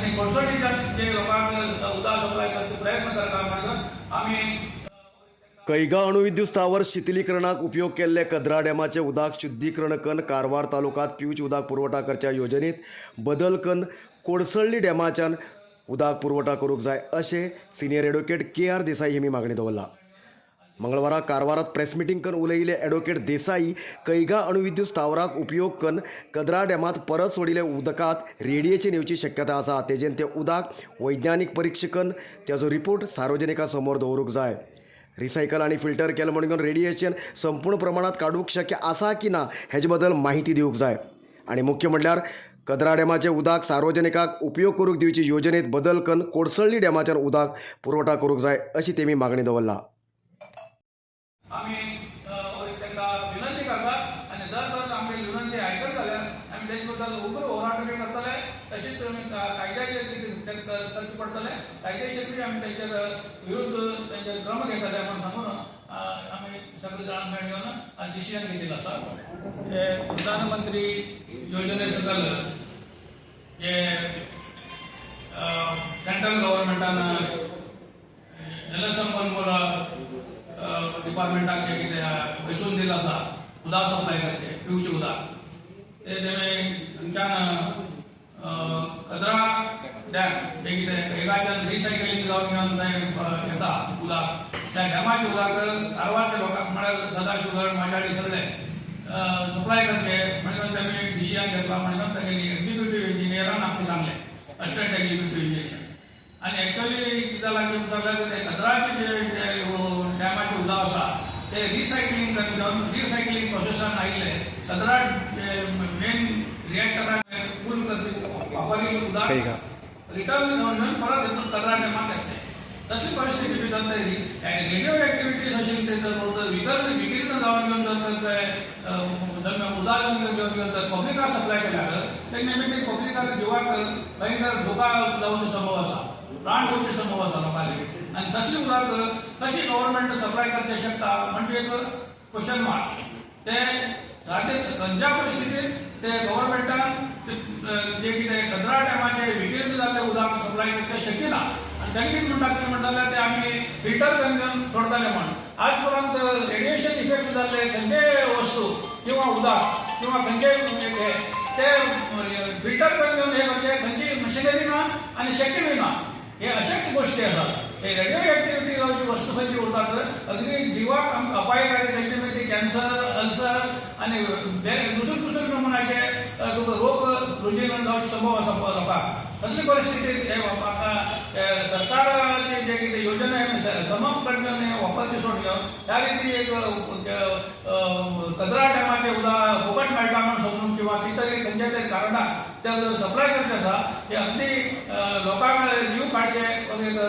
आणि कोळसोटीच्या जे लोकांना उदक सप्लाय करते प्रयत्न करता म्हणून आम्ही कैगा अणुविद्युत स्थावर शिथिलीकरणाक उपयोग केल्ले कद्रा डॅमाचे उदक शुद्धीकरण करून कारवार तालुक्यात पिवच उदक पुरवठा करच्या योजनेत बदल करून कोडसळ्ळी डॅमाच्यान उदक पुरवठा करूंक जाय अशें सिनियर एडवोकेट KR देसाई हेमी मागणी दवरला. मंगळवारा कारवारात प्रेस मिटींग करून उलयिल्ले एडवोकेट देसाई कैगा अणुविद्युत स्थावराक उपयोग करून कद्रा डॅमात परत सोडिल्ले उदकात रेडिएशन येवची शक्यता आसा. तेजेन तें उदक वैज्ञानीक परीक्षा करून त्याचो रिपोर्ट सार्वजनिका समोर दवरूंक जाय. रिसायकल आणि फिल्टर केलं म्हणून रेडिएशन संपूर्ण प्रमाणात काडूंक शक्य आसा की ना हेजे बद्दल माहिती दिवंक जाय. आणि मुख्य म्हणल्यार कद्रा डॅमाचे उदक सार्वजनिकाक उपयोग करूंक दिवची योजनेत बदल करून कोडसळ्ळी डॅमाच्यान उदक पुरवठा करूंक जाय अशी तेमी मागणी दवरला. आम्ही त्यांना विनंती करतात आणि दर आमची विनंती ऐकत जाल्यार आम्ही त्याच्याबद्दल उग्र होराट करतले. तशीच कायद्याचे करचे पडटले. कायदेशीर आम्ही त्यांच्या विरुद्ध त्यांचे क्रम घेतले म्हणून सांगून आम्ही सगळे जाण मेळून डिसिजन घेतलेलं आसा. हे प्रधानमंत्री योजने सकल जे सेंट्रल गव्हर्नमेंटान जलसंपन्मूल डिपार्टमेंटाक जे कितें वैसून दिला आसा उदक सप्लाय करचे पिवचे उदक ते थंयच्यान कद्रा डॅम जे कितें कैगाच्यान रिसायकलिंग जावन येता उदक त्या डॅमाचे उदक कारवारच्या लोकांक म्हळ्यार सदाशिवगड मांडाळी सगळे सप्लाय करचे म्हणून त्यांनी डिसिजन घेतला. म्हणून तांगेली एक्झिक्युटिव्ह इंजिनियरान आमकां सांगलें असिस्टंट एक्झिक्युटिव्ह इंजिनियर. आणि एक्चुअली कितें जालां की ते कद्राचे जे डॅमाचे उदक आसा ते रिसायकलिंग जावन रिसायकलिंग प्रोसेसान आयिल्ले कद्रा मेन रिएक्टराक कूल करपी वापरिल्लें उदक रिटर्न घेवन परत कद्रा डॅमाक येतलें. तशी परिस्थिती भितर रेडिओ एक्टिविटीज अशी विकीर्ण जावन घेवन जर उदक घेवन जर पब्लिकाक सप्लाय केल्यार ते नेहमी पब्लिकाक जिवाक भयंकर धोका जावचो संभव आसा. प्राण घेवचे संभव आसा लोकांनी. आणि तसली उदक कशी गव्हर्नमेंट सप्लाय करचे शकता म्हणजे एक क्वेश्चन मार्क. ते खंयच्या परिस्थितीत ते गव्हर्नमेंटान जे कितें कद्रा डॅमाचे विकीर्ण जाल्ले उदक सप्लाय करचे शक्य ना. आणि त्यांनी म्हणटाले ते आम्ही फिल्टर करून सोडताले म्हण. आज पर्यंत रेडिएशन इफेक्ट जाल्ले खंयचे वस्तू किंवा उदक किंवा खंयचे ते फिल्टर करून हे करचे खंयची मशिनरी ना आणि शक्य ना. हे अशक्य गोष्टी असतात. हे रेडिओ एक्टिव्हिटी जावची वस्तू खंयची उरतात अगदी जिवाक अपायकारी त्यांचे मागीर कॅन्सर अल्सर आणि दुसरे नमुन्याचे रोग रुजीन जावचे संभव आसा लोकांक. तसली परिस्थितीत हे म्हाका सरकाराची जे कितें योजना समपणे वापरची सोड घेवन त्या रिती एक कद्रा डॅमाचे उदक फुकट मेळटा म्हण समजून किंवा कितें खंयच्या तरी कारणाक ते सप्लाय करचे आसा हे अगदी लोकांक जीव काडचे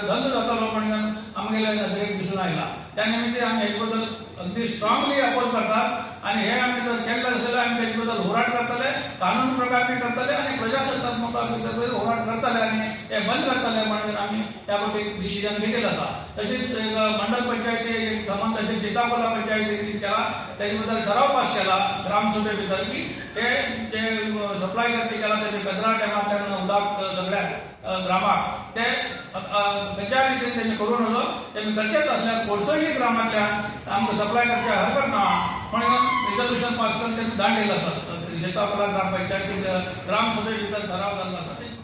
धंदो जातलो म्हणून आमगेल्या नदरेक दिसून आयला. त्या निमित्त आमी हेजे बद्दल अगदी स्ट्रॉंगली अपोज करतात. आणि हे आम्ही जर केलें जाल्यार आमी तेजे बद्दल होराट करतले. कानून प्रकार बी करतले आणि प्रजासत्तात्मक होराट करतले आणि हे बंद करतले म्हणून आमी त्या बाबतीत डिसिजन घेतलेलं आसा. तशेंच मंडल पंचायती संबंध तशेंच जिताकोला पंचायतीन केला. तेजे बद्दल ठराव पास केला ग्रामसभे भितर की हे जे सप्लाय करचे केला ते कद्रा डॅमांतल्यान उदक सगळ्या ग्रामाक ते खंयच्या रितीन तेमी करून नजो तेमी करचेच असल्यार कोडसळ्ळी ग्रामांतल्यान आमकां सप्लाय करचे हरकत ना म्हणून रिझोल्युशन पास करून तेमी धाडलेलं आसा. जिताकोला ग्रामपंचायतीक ग्रामसभे भितर ठराव जाल्लो आसा.